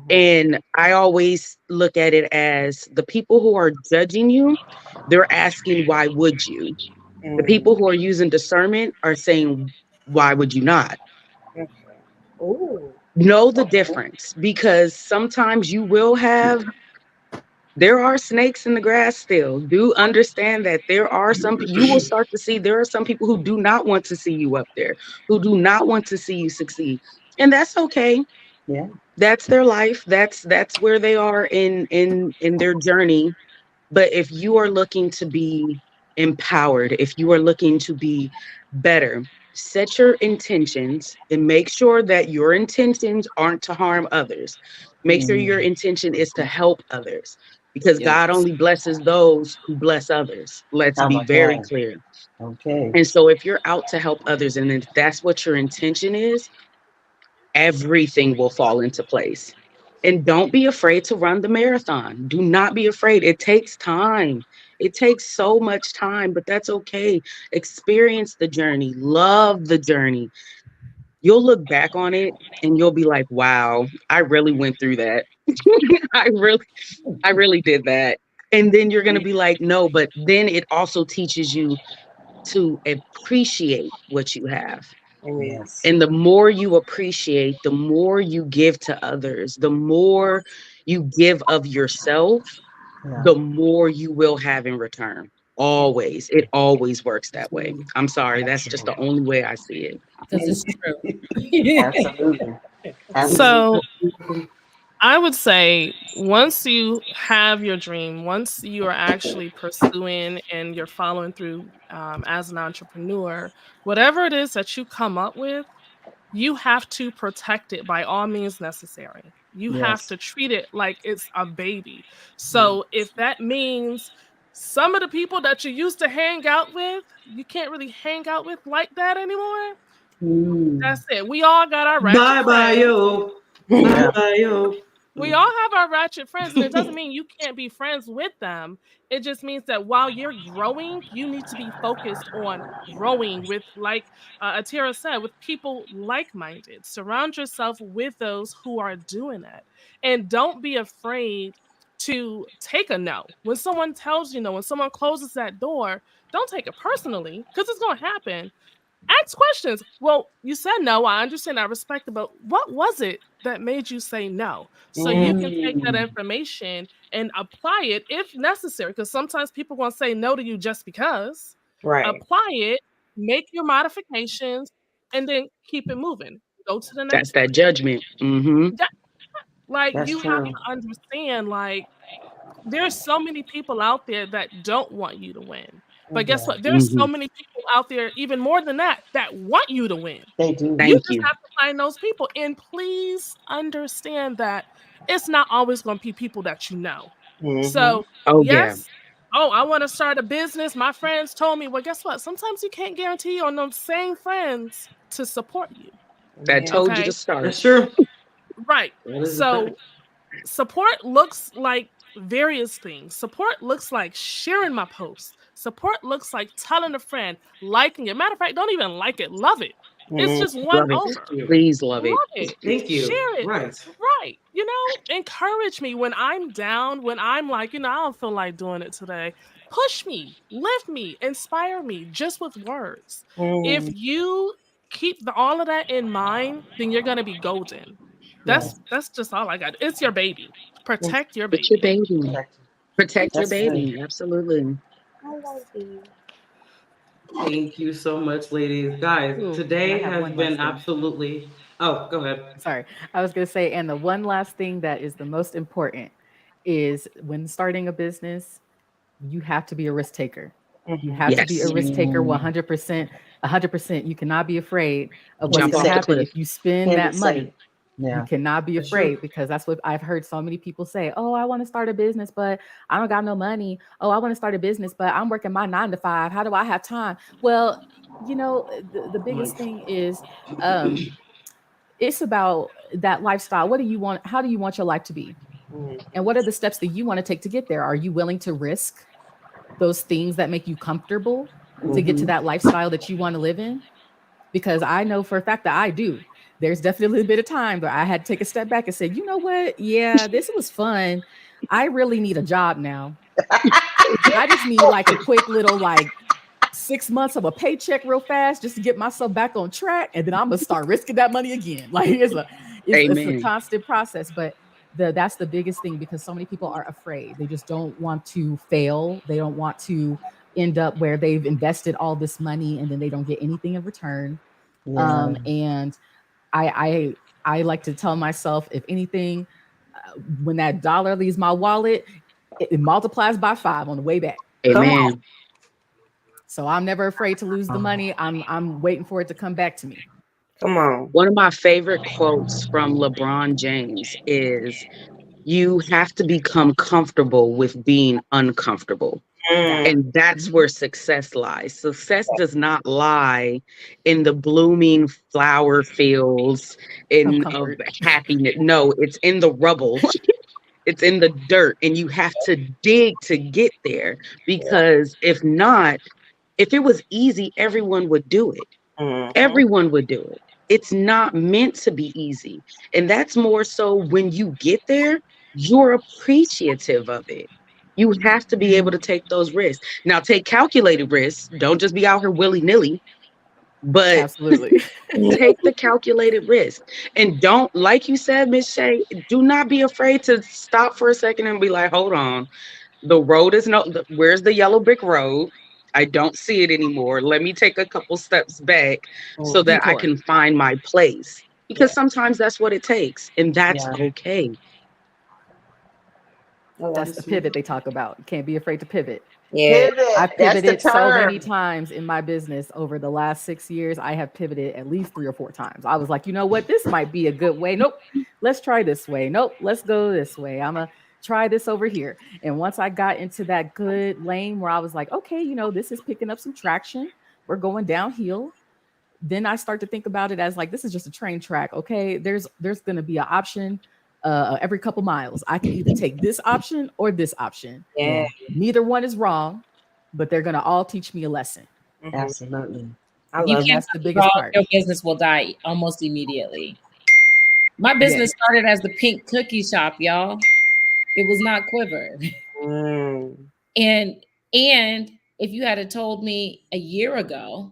Speaker 7: And I always look at it as the people who are judging you, they're asking, why would you? The people who are using discernment are saying, why would you not?
Speaker 2: Ooh.
Speaker 7: Know the difference, because sometimes there are snakes in the grass still. Do understand that there are you will start to see there are some people who do not want to see you up there, who do not want to see you succeed. And that's okay.
Speaker 3: Yeah.
Speaker 7: That's their life. That's where they are in their journey. But if you are looking to be empowered, if you are looking to be better, set your intentions and make sure that your intentions aren't to harm others. Make sure your intention is to help others, because God only blesses those who bless others. Let's be very clear.
Speaker 3: Okay.
Speaker 7: And so if you're out to help others, and if that's what your intention is, everything will fall into place. And don't be afraid to run the marathon. Do not be afraid. It takes time. It takes so much time, but that's okay. Experience the journey. Love the journey. You'll look back on it and you'll be like, wow, I really went through that. I really did that. And then you're going to be like, no, but then it also teaches you to appreciate what you have.
Speaker 3: Yes.
Speaker 7: And the more you appreciate, the more you give to others, the more you give of yourself, the more you will have in return. Always. It always works that way. I'm sorry. That's just the only way I see it.
Speaker 4: Because it's true.
Speaker 3: Absolutely.
Speaker 6: So I would say, once you have your dream, once you are actually pursuing and you're following through as an entrepreneur, whatever it is that you come up with, you have to protect it by all means necessary. You have to treat it like it's a baby. So if that means some of the people that you used to hang out with, you can't really hang out with like that anymore. That's it. We all got our ratchet
Speaker 1: Bye bye
Speaker 6: friends.
Speaker 1: yo. Bye bye yo.
Speaker 6: We all have our ratchet friends, and it doesn't mean you can't be friends with them. It just means that while you're growing, you need to be focused on growing with, like Atira said, with people like-minded. Surround yourself with those who are doing it. And don't be afraid to take a no. When someone tells you no, when someone closes that door, don't take it personally, because it's going to happen. Ask questions. Well, you said no. I understand. I respect it. But what was it that made you say no? So you can take that information and apply it if necessary. Because sometimes people want to say no to you just because.
Speaker 2: Right.
Speaker 6: Apply it, make your modifications, and then keep it moving. Go to the next.
Speaker 7: That's that judgment. Mm-hmm.
Speaker 6: Like,
Speaker 3: That's
Speaker 6: you have
Speaker 3: true.
Speaker 6: to understand, like, there's so many people out there that don't want you to win. But guess what? There's so many people out there, even more than that, that want you to win.
Speaker 3: They do.
Speaker 6: You
Speaker 7: Thank
Speaker 6: just
Speaker 7: you.
Speaker 6: have to find those people. And please understand that it's not always going to be people that you know. So,
Speaker 7: Oh,
Speaker 6: yes. Oh, I want to start a business. My friends told me, well, guess what? Sometimes you can't guarantee on those same friends to support you.
Speaker 7: That told you
Speaker 6: Okay.
Speaker 7: to start.
Speaker 1: That's true.
Speaker 6: Right.
Speaker 1: That is a
Speaker 6: So,
Speaker 1: fact.
Speaker 6: support looks like various things. Support looks like sharing my posts. Support looks like telling a friend, liking it. Matter of fact, don't even like it, love it. It's just one
Speaker 7: Love it.
Speaker 6: over.
Speaker 7: Please love it.
Speaker 6: Love it.
Speaker 1: Thank you.
Speaker 6: Share it.
Speaker 1: Right.
Speaker 6: Right. You know, encourage me when I'm down, when I'm like, I don't feel like doing it today. Push me, lift me, inspire me just with words. If you keep all of that in mind, then you're going to be golden. That's just all I got. It's your baby. Protect your baby.
Speaker 7: It's your baby. Protect your
Speaker 3: That's
Speaker 7: baby. Absolutely.
Speaker 2: I love you.
Speaker 1: Thank you so much, ladies. Guys,
Speaker 5: Ooh,
Speaker 1: today
Speaker 5: and I have
Speaker 1: has
Speaker 5: one
Speaker 1: been
Speaker 5: last thing.
Speaker 1: absolutely. Oh, go ahead.
Speaker 5: Sorry, I was going to say, and the one last thing that is the most important is when starting a business, you have to be a risk taker. You have to be a
Speaker 7: Yes.
Speaker 5: risk taker 100%. 100%. You cannot be afraid of what's
Speaker 7: Jump
Speaker 5: going
Speaker 7: off
Speaker 5: to
Speaker 7: the
Speaker 5: happen
Speaker 7: cliff.
Speaker 5: if you spend
Speaker 3: Can't
Speaker 5: that
Speaker 3: be
Speaker 5: money.
Speaker 3: safe. Yeah.
Speaker 5: You cannot be
Speaker 1: That's true.
Speaker 5: afraid, because that's what I've heard so many people say. Oh, I want to start a business, but I don't got no money. Oh, I want to start a business, but I'm working my 9 to 5. How do I have time? Well, the biggest thing is it's about that lifestyle. What do you want? How do you want your life to be? And what are the steps that you want to take to get there? Are you willing to risk those things that make you comfortable to get to that lifestyle that you want to live in? Because I know for a fact that I do. There's definitely a bit of time where I had to take a step back and say, you know what? Yeah, this was fun. I really need a job now. I just need like a quick little 6 months of a paycheck real fast just to get myself back on track. And then I'm gonna start risking that money again. Like it's a constant process. But that's the biggest thing, because so many people are afraid. They just don't want to fail. They don't want to end up where they've invested all this money and then they don't get anything in return. And I like to tell myself, if anything, when that dollar leaves my wallet, it multiplies by 5 on the way back.
Speaker 7: Amen.
Speaker 5: So I'm never afraid to lose the money. I'm waiting for it to come back to me.
Speaker 2: Come on.
Speaker 7: One of my favorite quotes from LeBron James is, you have to become comfortable with being uncomfortable. And that's where success lies. Success does not lie in the blooming flower fields of happiness. No, it's in the rubble. It's in the dirt, and you have to dig to get there, because if not, if it was easy, everyone would do it. Everyone would do it. It's not meant to be easy. And that's more so when you get there, you're appreciative of it. You have to be able to take those risks. Now, take calculated risks. Don't just be out here willy-nilly, but
Speaker 5: absolutely
Speaker 7: take the calculated risk. And don't, like you said, Miss Shay, do not be afraid to stop for a second and be like, hold on. The road is where's the yellow brick road? I don't see it anymore. Let me take a couple steps back so that I can find my place. Because sometimes that's what it takes. And that's okay.
Speaker 5: That's the pivot they talk about. You can't be afraid to pivot.
Speaker 2: Yeah.
Speaker 5: I pivoted so many times in my business over the last 6 years. I have pivoted at least 3 or 4 times. I was like, you know what? This might be a good way. Nope. Let's try this way. Nope. Let's go this way. I'm going to try this over here. And once I got into that good lane where I was like, okay, this is picking up some traction. We're going downhill. Then I start to think about it as like, this is just a train track. Okay. There's going to be an option every couple miles. I can either take this option or this option.
Speaker 2: Yeah.
Speaker 5: Neither one is wrong, but they're gonna all teach me a lesson.
Speaker 3: Absolutely.
Speaker 2: I
Speaker 4: You
Speaker 2: love
Speaker 4: can't
Speaker 5: That's the biggest
Speaker 4: all
Speaker 5: part.
Speaker 4: your business will die almost immediately. My business started as the pink cookie shop, y'all. It was not Quiver.
Speaker 2: Mm.
Speaker 4: And if you had told me a year ago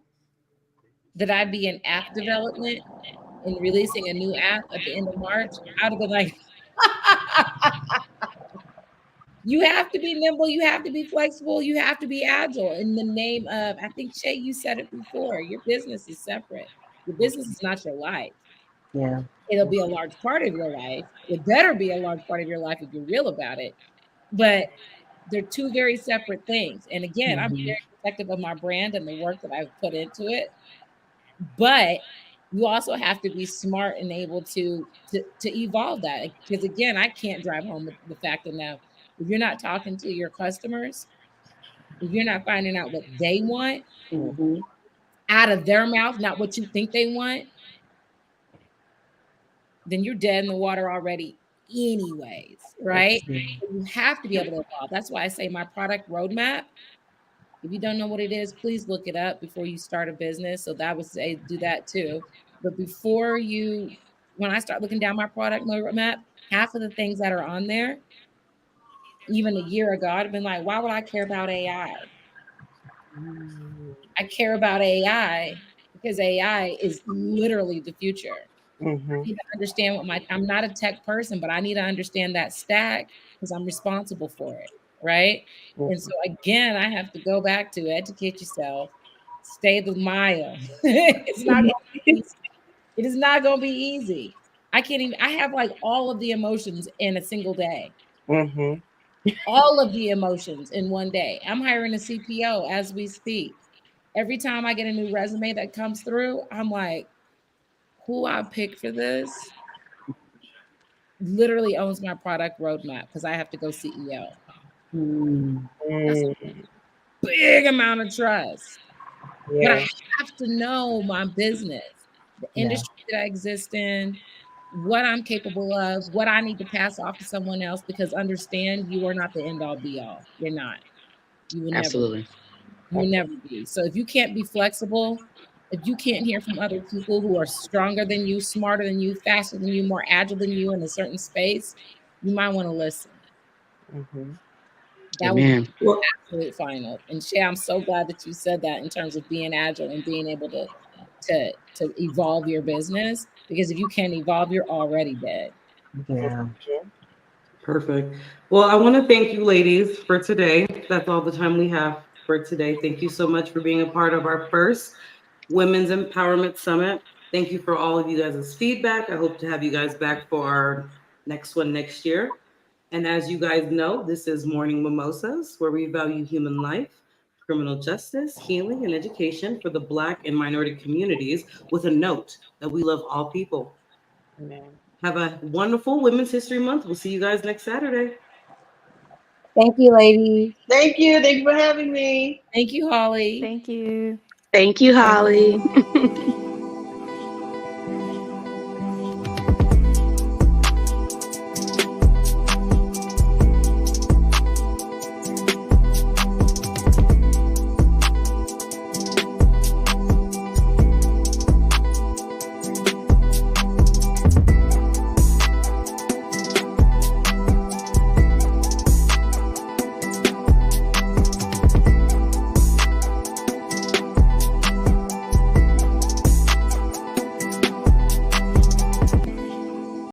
Speaker 4: that I'd be in app development and releasing a new app at the end of March, I'd have been like, you have to be nimble, you have to be flexible, you have to be agile. In the name of, I think Shay, you said it before, your business is separate. Your business is not your life.
Speaker 3: Yeah.
Speaker 4: It'll be a large part of your life. It better be a large part of your life if you're real about it. But they're two very separate things. And again, I'm very protective of my brand and the work that I've put into it. But you also have to be smart and able to evolve that. Because again, I can't drive home the fact that now, if you're not talking to your customers, if you're not finding out what they want out of their mouth, not what you think they want, then you're dead in the water already anyways, right? You have to be able to evolve. That's why I say my product roadmap, if you don't know what it is, please look it up before you start a business. So that would say do that too. But before you, when I start looking down my product roadmap, half of the things that are on there, even a year ago, I'd have been like, why would I care about AI? I care about AI because AI is literally the future. I need to understand what I'm not a tech person, but I need to understand that stack because I'm responsible for it, right? And so again, I have to go back to educate yourself, stay the mile. It's not gonna be easy. It is not gonna be easy. I have like all of the emotions in a single day. All of the emotions in one day. I'm hiring a CPO as we speak. Every time I get a new resume that comes through, I'm like, who I pick for this literally owns my product roadmap because I have to go CEO. That's a big amount of trust. But I have to know my business, the industry that I exist in, what I'm capable of, what I need to pass off to someone else, because understand you are not the end all be all. You're not. You will
Speaker 7: Absolutely.
Speaker 4: You will never be. So if you can't be flexible, if you can't hear from other people who are stronger than you, smarter than you, faster than you, more agile than you in a certain space, you might want to listen. That would be the absolute final. And Shay, I'm so glad that you said that in terms of being agile and being able to evolve your business, because if you can't evolve, you're already dead.
Speaker 1: Perfect. Well, I want to thank you ladies for today. That's all the time we have for today. Thank you so much for being a part of our first Women's Empowerment Summit. Thank you for all of you guys' feedback. I hope to have you guys back for our next one next year. And as you guys know, this is Morning Mimosas, where we value human life, criminal justice, healing, and education for the Black and minority communities, with a note that we love all people.
Speaker 2: Amen.
Speaker 1: Have a wonderful Women's History Month. We'll see you guys next Saturday.
Speaker 2: Thank you, ladies.
Speaker 3: Thank you. Thank you for having me.
Speaker 4: Thank you, Holly.
Speaker 5: Thank you.
Speaker 7: Thank you, Holly.